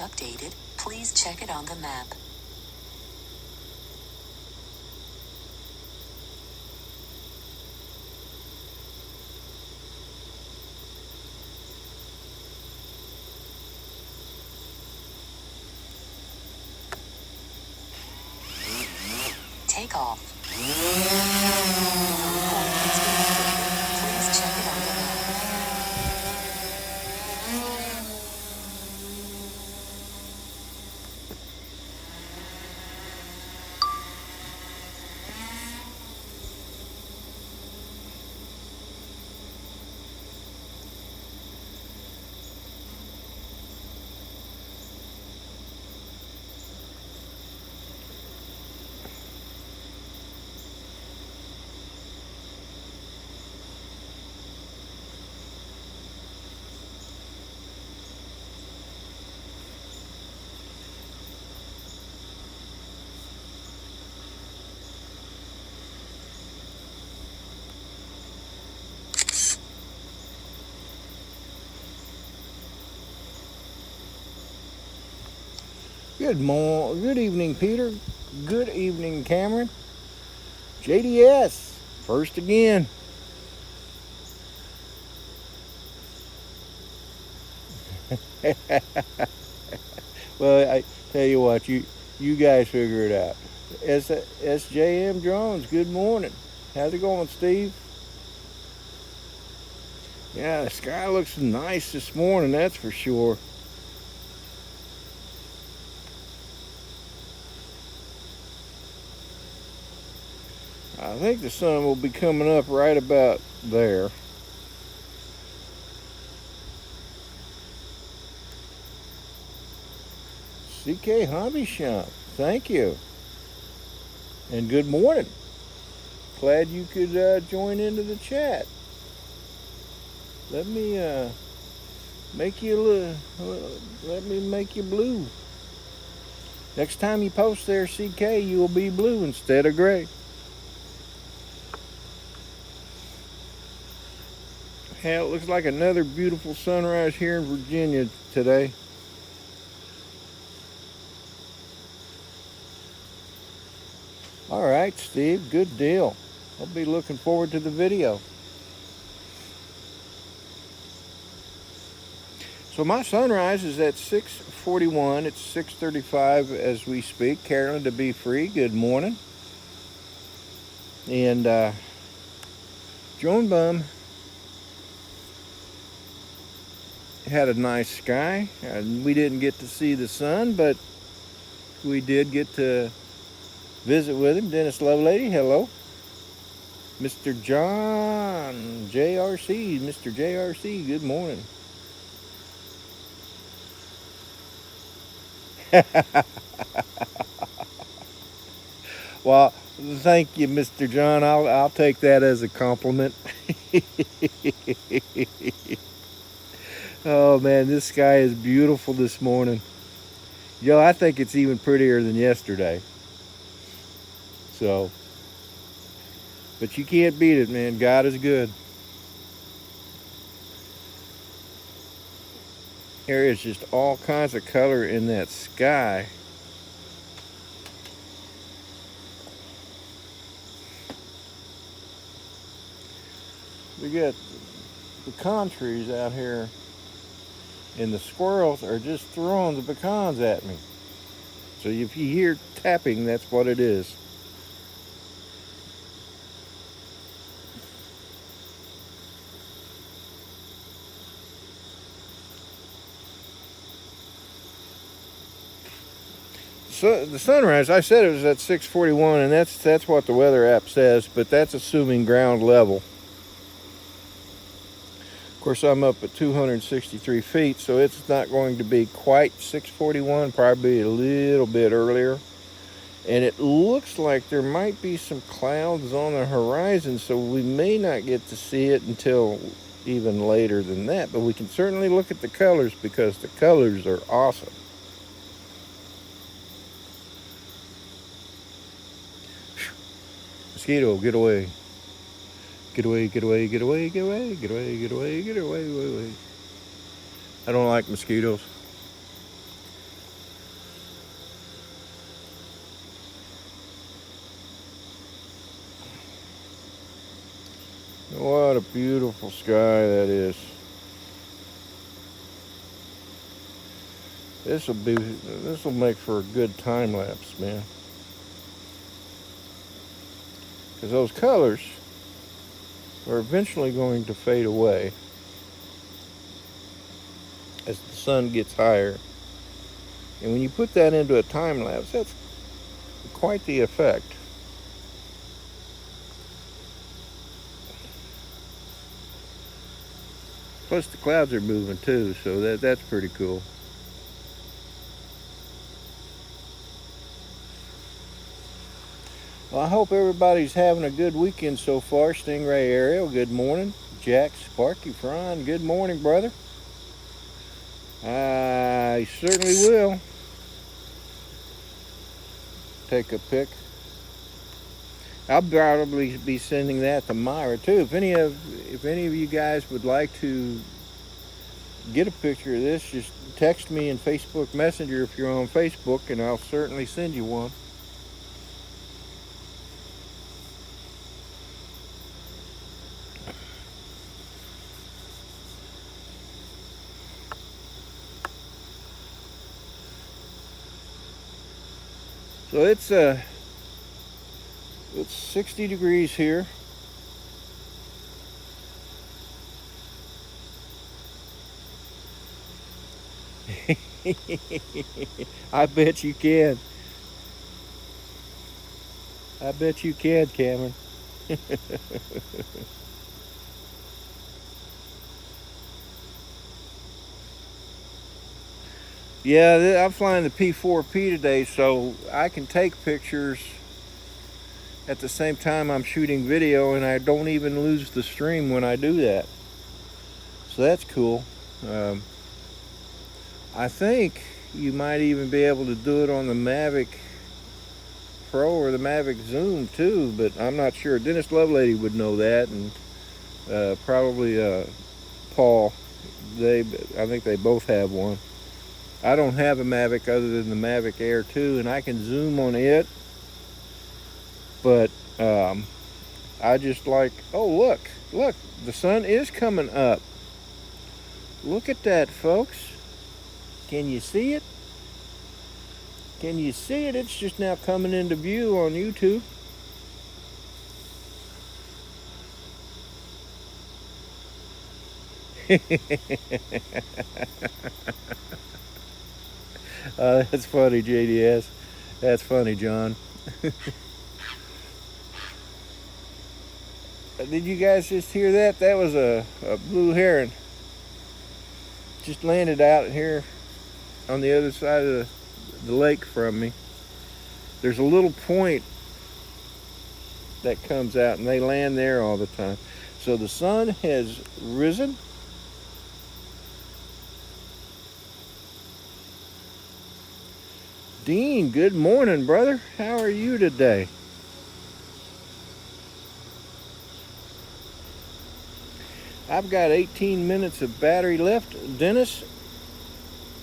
updated, please check it on the map. Take off. Please check it on the map. Good evening, Peter. Good evening, Cameron. JDS, first again. Well, I tell you what, you guys figure it out. SJM Jones, good morning. How's it going, Steve? Yeah, the sky looks nice this morning, that's for sure. I think the sun will be coming up right about there. CK Hobby Shop, thank you. And good morning. Glad you could join into the chat. Let me make you blue. Next time you post there, CK, you will be blue instead of gray. Hell, it looks like another beautiful sunrise here in Virginia today. All right, Steve, good deal. I'll be looking forward to the video. So my sunrise is at 6:41. It's 6:35 as we speak. Carolyn, to be free, good morning. And Joan Bum had a nice sky. We didn't get to see the sun, but we did get to visit with him. Dennis LoveLady, hello. Mr. John JRC, Mr. JRC, good morning. Well, thank you, Mr. John. I'll take that as a compliment. Oh man, this sky is beautiful this morning. Yo, I think it's even prettier than yesterday. So, but you can't beat it, man. God is good. There is just all kinds of color in that sky. We got pecan trees out here, and the squirrels are just throwing the pecans at me. So if you hear tapping, that's what it is. So the sunrise, I said it was at 6:41, and that's what the weather app says, but that's assuming ground level. Of course, I'm up at 263 feet, so it's not going to be quite 6:41, probably a little bit earlier. And it looks like there might be some clouds on the horizon, so we may not get to see it until even later than that, but we can certainly look at the colors because the colors are awesome. Mosquito, get away. Get away, get away, get away, get away, get away, get away, get away, away. I don't like mosquitoes. What a beautiful sky that is. This will make for a good time lapse, man. Because those colors are eventually going to fade away as the sun gets higher. And when you put that into a time lapse, that's quite the effect. Plus the clouds are moving too, so that's pretty cool. Well, I hope everybody's having a good weekend so far. Stingray Ariel, good morning. Jack, Sparky, Fron, good morning, brother. I certainly will take a pic. I'll probably be sending that to Myra too. If any of you guys would like to get a picture of this, just text me in Facebook Messenger if you're on Facebook, and I'll certainly send you one. So it's 60 degrees here. I bet you can. I bet you can, Cameron. Yeah, I'm flying the P4P today, so I can take pictures at the same time I'm shooting video, and I don't even lose the stream when I do that. So that's cool. I think you might even be able to do it on the Mavic Pro or the Mavic Zoom too, but I'm not sure. Dennis LoveLady would know that, and probably Paul. I think they both have one. I don't have a Mavic other than the Mavic Air 2, and I can zoom on it, but I just like, oh look, the sun is coming up. Look at that, folks. Can you see it? Can you see it? It's just now coming into view on YouTube. That's funny, JDS. That's funny, John. Did you guys just hear that? That was a blue heron. Just landed out here on the other side of the lake from me. There's a little point that comes out, and they land there all the time. So the sun has risen. Dean, good morning, brother. How are you today? I've got 18 minutes of battery left. Dennis,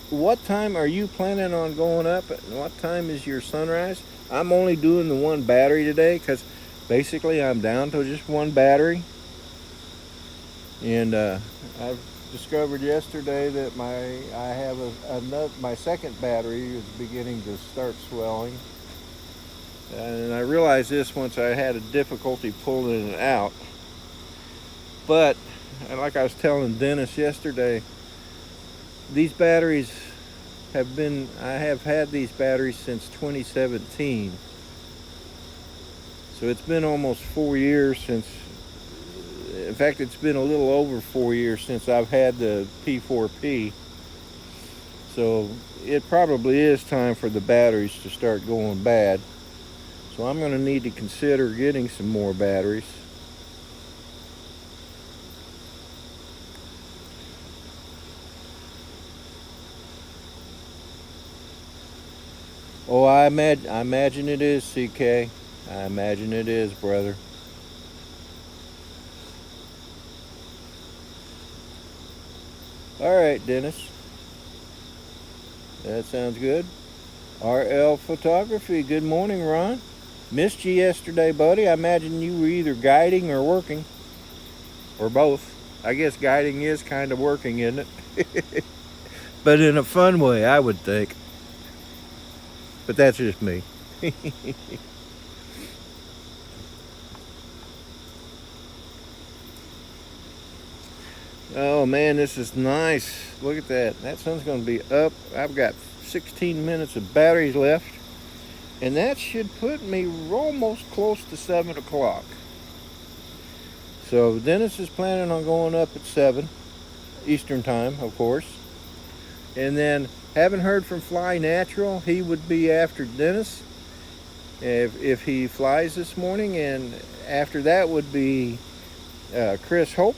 what time are you planning on going up? What time is your sunrise? I'm only doing the one battery today because basically I'm down to just one battery. And I've discovered yesterday that my second battery is beginning to start swelling. And I realized this once I had a difficulty pulling it out. But like I was telling Dennis yesterday, these batteries I have had these batteries since 2017. So it's been almost 4 years since, in fact, it's been a little over 4 years since I've had the P4P. So it probably is time for the batteries to start going bad. So I'm going to need to consider getting some more batteries. Oh, I imagine it is, CK. I imagine it is, brother. All right, Dennis. That sounds good. RL Photography. Good morning, Ron. Missed you yesterday, buddy. I imagine you were either guiding or working. or both. I guess guiding is kind of working, isn't it? But in a fun way, I would think. But that's just me. Oh man, this is nice. Look at that. That sun's going to be up. I've got 16 minutes of batteries left. And that should put me almost close to 7 o'clock. So Dennis is planning on going up at 7 Eastern time, of course. And then, haven't heard from Fly Natural. He would be after Dennis if he flies this morning. And after that would be Chris Hope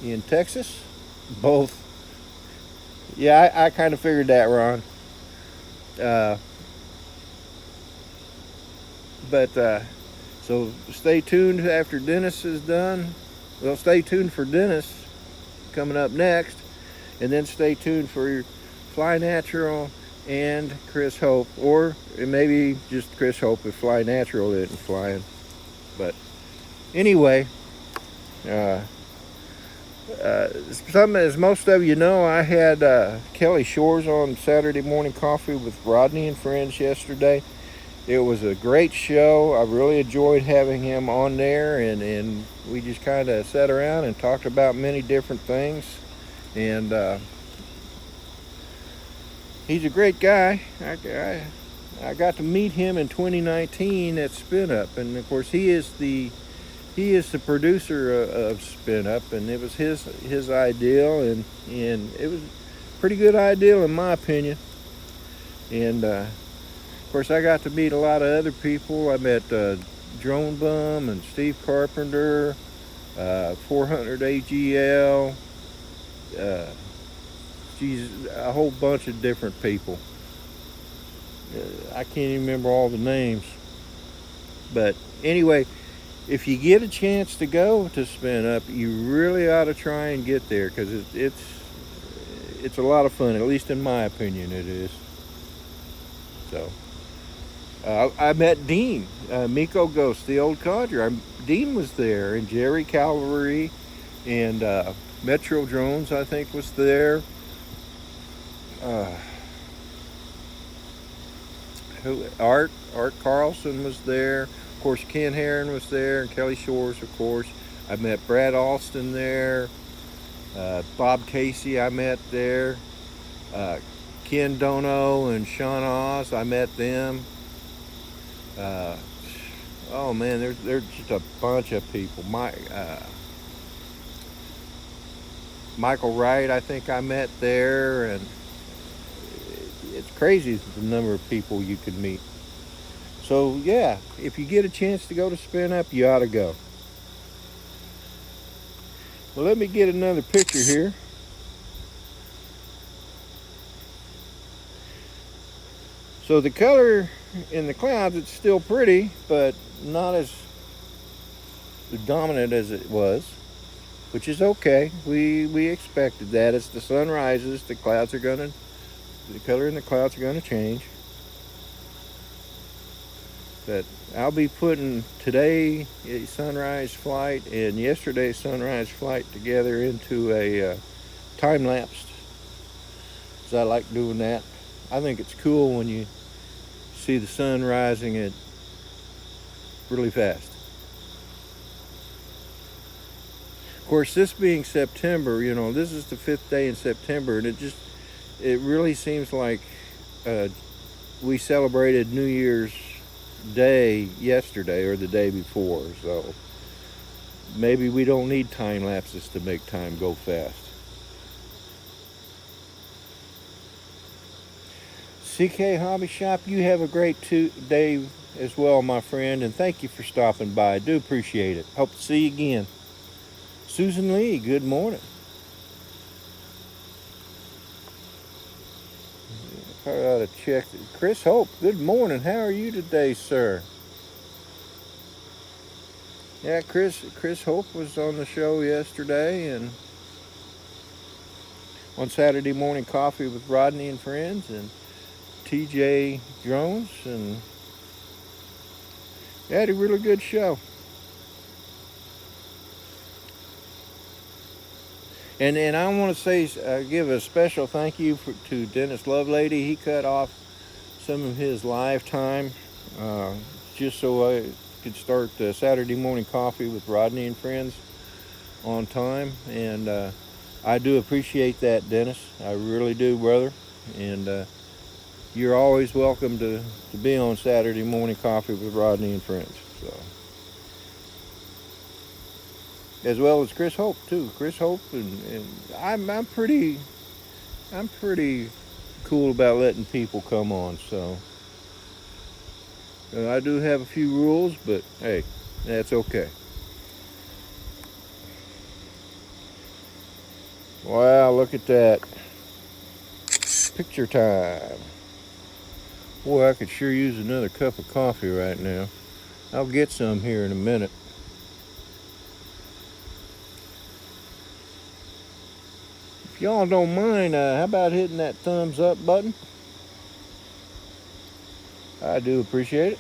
in Texas. Both. Yeah, I kind of figured that, Ron. So stay tuned after Dennis is done. Well, stay tuned for Dennis coming up next. And then stay tuned for Fly Natural and Chris Hope. Or maybe just Chris Hope if Fly Natural isn't flying. But anyway, as most of you know, I had Kelly Shores on Saturday Morning Coffee with Rodney and friends yesterday. It was a great show. I really enjoyed having him on there, and we just kind of sat around and talked about many different things. And he's a great guy. I got to meet him in 2019 at Spin Up, and of course he is the producer of Spin Up, and it was his ideal, and it was a pretty good ideal in my opinion. And of course I got to meet a lot of other people. I met Drone Bum and Steve Carpenter, 400 AGL, a whole bunch of different people. I can't even remember all the names. But anyway, if you get a chance to go to Spin Up, you really ought to try and get there, because it's a lot of fun. At least in my opinion, it is. So I met Dean, Miko Ghost, the old codger. Dean was there, and Jerry Calvary, and Metro Drones, I think, was there. Art Carlson was there. Of course, Ken Herron was there, and Kelly Shores, of course. I met Brad Alston there. Bob Casey I met there. Ken Dono and Sean Oz, I met them. Oh man, there's just a bunch of people. Michael Wright, I think I met there, and it's crazy the number of people you could meet. So yeah, if you get a chance to go to Spin Up, you ought to go. Well, let me get another picture here. So the color in the clouds, it's still pretty, but not as dominant as it was, which is okay. We expected that. As the sun rises, the color in the clouds are gonna change. But I'll be putting today's sunrise flight and yesterday's sunrise flight together into a time-lapse. So I like doing that. I think it's cool when you see the sun rising at really fast. Of course, this being September, this is the 5th day in September, and it really seems like we celebrated New Year's Day yesterday or the day before, so maybe we don't need time lapses to make time go fast. CK Hobby Shop, you have a great day as well, my friend, and thank you for stopping by. I do appreciate it. Hope to see you again. Susan Lee, good morning. I ought to check. Chris Hope, good morning. How are you today, sir? Yeah, Chris Hope was on the show yesterday, and on Saturday Morning Coffee with Rodney and friends, and TJ Jones, and they had a really good show. And I want to say, give a special thank you to Dennis LoveLady. He cut off some of his live time uh, just so I could start Saturday morning coffee with Rodney and friends on time. And I do appreciate that, Dennis. I really do, brother. And you're always welcome to be on Saturday morning coffee with Rodney and friends. So, as well as Chris Hope too. Chris Hope and I'm pretty cool about letting people come on. So I do have a few rules, but hey, that's okay. Wow, look at that. Picture time. Boy, I could sure use another cup of coffee right now. I'll get some here in a minute. If y'all don't mind, how about hitting that thumbs up button? I do appreciate it.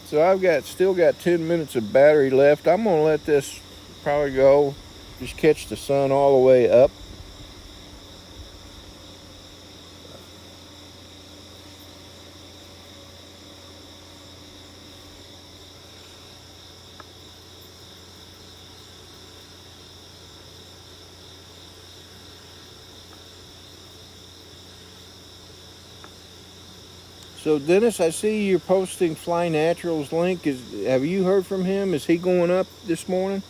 So I've still got 10 minutes of battery left. I'm gonna let this probably go. Just catch the sun all the way up. So Dennis, I see you're posting Fly Natural's link. Have you heard from him? Is he going up this morning?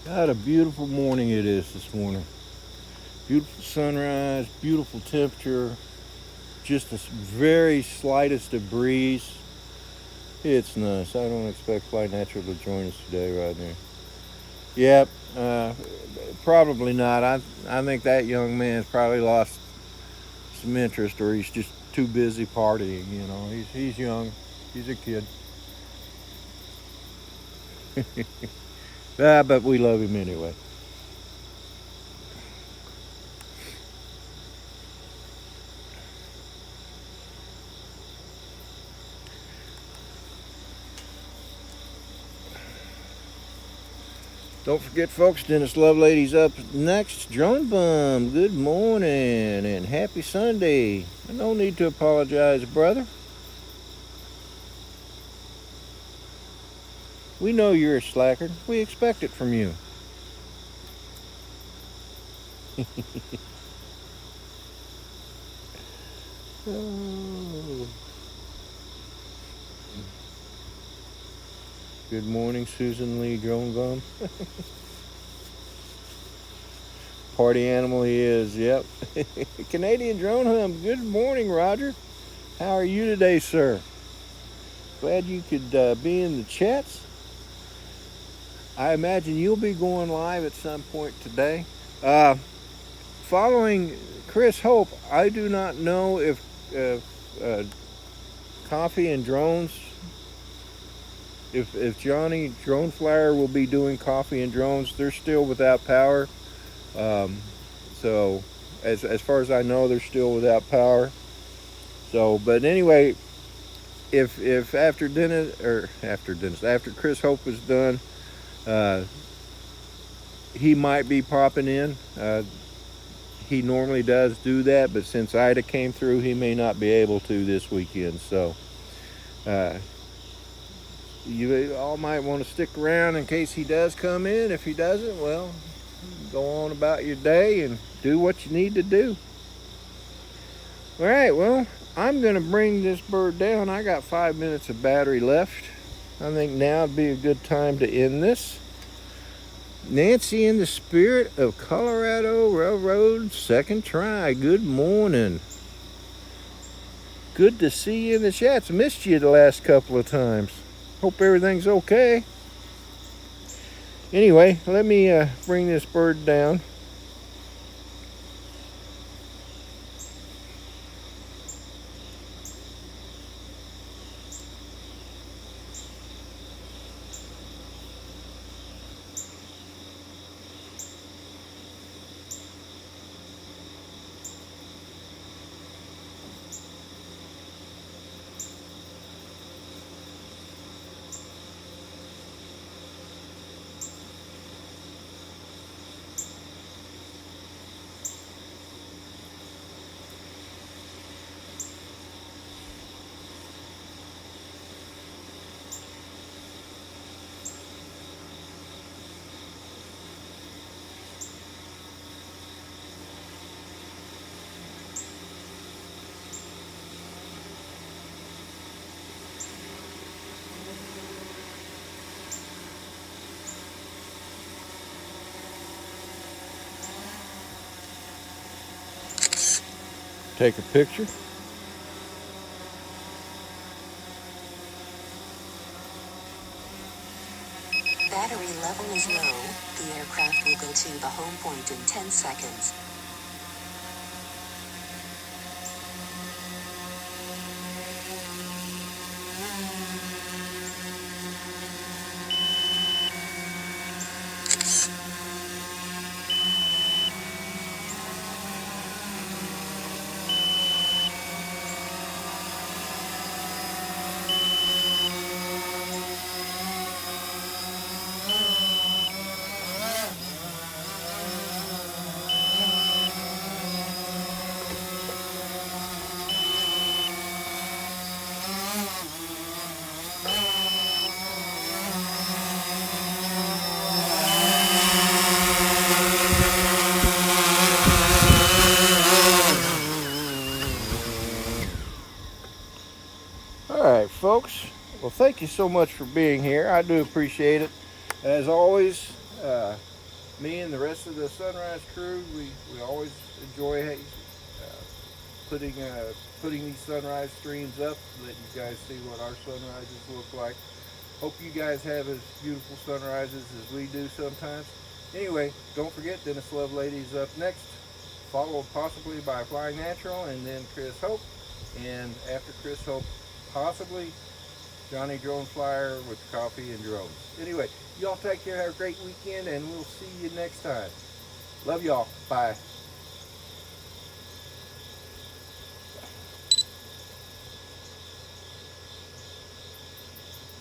What a beautiful morning it is this morning. Beautiful sunrise, beautiful temperature, just the very slightest of breeze. It's nice. I don't expect Fly Natural to join us today, right there. Yep, probably not. I think that young man's probably lost some interest, or he's just too busy partying. You know, he's young, he's a kid. But we love him anyway. Don't forget, folks, Dennis LoveLady's up next. Drone Bum, good morning and happy Sunday. No need to apologize, brother. We know you're a slacker. We expect it from you. Oh. Good morning, Susan Lee Drone Bum. Party animal he is, yep. Canadian Drone Hum, good morning, Roger. How are you today, sir? Glad you could be in the chats. I imagine you'll be going live at some point today. Following Chris Hope, I do not know if Coffee and Drones, if Johnny Drone Flyer will be doing Coffee and Drones. They're still without power. So as far as I know, they're still without power. So, but anyway, if after Chris Hope is done, he might be popping in. He normally does do that, but since Ida came through, he may not be able to this weekend. So you all might want to stick around in case he does come in. If he doesn't, well, go on about your day and do what you need to do. All right, well, I'm going to bring this bird down. I got 5 minutes of battery left. I think now would be a good time to end this. Nancy, in the spirit of Colorado Railroad, second try. Good morning. Good to see you in the chats. Missed you the last couple of times. Hope everything's okay. Anyway, let me bring this bird down. Take a picture. Battery level is low. The aircraft will go to the home point in 10 seconds. All right, folks. Well, thank you so much for being here. I do appreciate it. As always, me and the rest of the Sunrise crew, we always enjoy putting these sunrise streams up so that you guys see what our sunrises look like. Hope you guys have as beautiful sunrises as we do sometimes. Anyway, don't forget, Dennis LoveLady is up next, followed possibly by Flying Natural, and then Chris Hope. And after Chris Hope, possibly Johnny Drone Flyer with coffee and drones. Anyway, y'all take care, have a great weekend, and we'll see you next time. Love y'all. Bye.